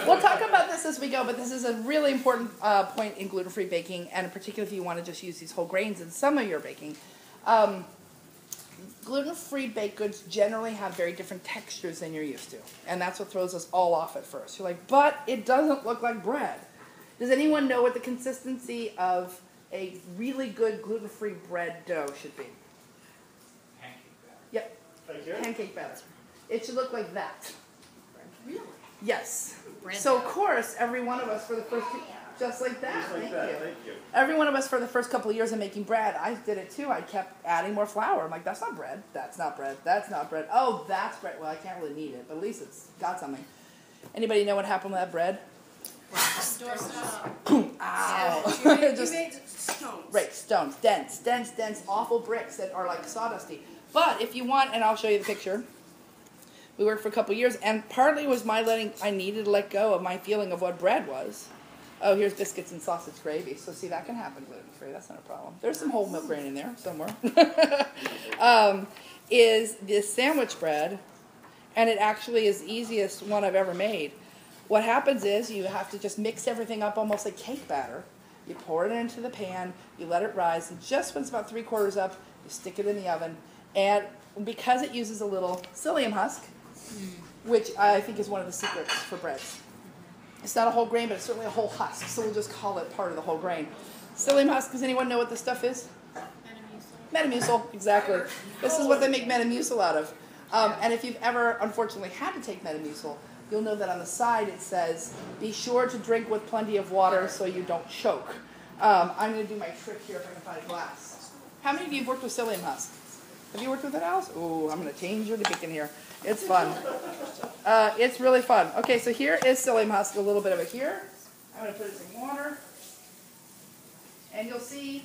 We'll talk about this as we go, but this is a really important point in gluten-free baking, and in particular if you want to just use these whole grains in some of your baking. Gluten-free baked goods generally have very different textures than you're used to, and that's what throws us all off at first. You're like, but it doesn't look like bread. Does anyone know what the consistency of a really good gluten-free bread dough should be? Pancake batter. Yep. Like here? Pancake batter. It should look like that. Really? Yes. Bread So of dough. course, every one of us for the first just like that. Just like Thank that, you. thank you. Every one of us for the first couple of years of making bread, I did it too. I kept adding more flour. I'm like, that's not bread. That's not bread. That's not bread. Oh, that's bread. Well, I can't really need it, but at least it's got something. Anybody know what happened with that bread? Ow. You Just- made stones. Right, stones, dense, awful bricks that are like sawdusty. But if you want, and I'll show you the picture, we worked for a couple years, and partly was I needed to let go of my feeling of what bread was. Oh, here's biscuits and sausage gravy. So see, that can happen gluten-free. That's not a problem. There's some whole milk grain in there somewhere. Is this sandwich bread, and it actually is the easiest one I've ever made. What happens is you have to just mix everything up almost like cake batter. You pour it into the pan, you let it rise, and just when it's about 3/4 up, you stick it in the oven. And because it uses a little psyllium husk, which I think is one of the secrets for breads. It's not a whole grain, but it's certainly a whole husk, so we'll just call it part of the whole grain. Psyllium husk, does anyone know what this stuff is? Metamucil, exactly. This is what they make Metamucil out of. And if you've ever, unfortunately, had to take Metamucil, you'll know that on the side it says, be sure to drink with plenty of water so you don't choke. I'm going to do my trick here if I can find a glass. How many of you have worked with psyllium husk? Have you worked with it, Alice? Ooh, I'm going to change your beacon here. It's fun. It's really fun. Okay, so here is psyllium husk, a little bit of it here. I'm going to put it in water. And you'll see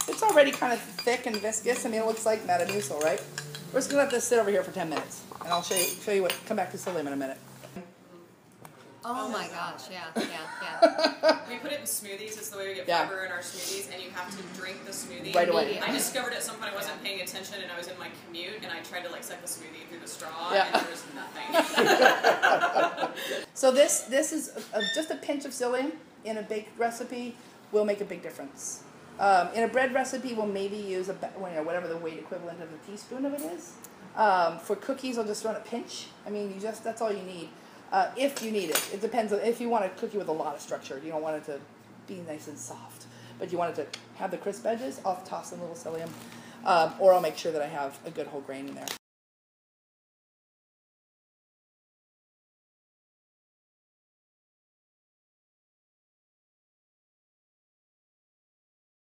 it's already kind of thick and viscous. I mean, it looks like Metamucil, right? We're just going to let this sit over here for 10 minutes. And I'll show you what, come back to psyllium in a minute. Oh my gosh, yeah. We put it in smoothies. It's the way we get Yeah. fiber in our smoothies, and you have to drink the smoothie. Right away. I discovered at some point I wasn't paying attention, and I was in my commute, and I tried to like suck the smoothie through the straw, Yeah. and there was nothing. So this is just a pinch of psyllium in a baked recipe will make a big difference. In a bread recipe, we'll maybe use whatever the weight equivalent of a teaspoon of it is. For cookies, I'll just throw in a pinch. I mean, that's all you need. If you need it. It depends on if you want a cookie with a lot of structure. You don't want it to be nice and soft. But you want it to have the crisp edges, I'll toss in a little psyllium. Or I'll make sure that I have a good whole grain in there.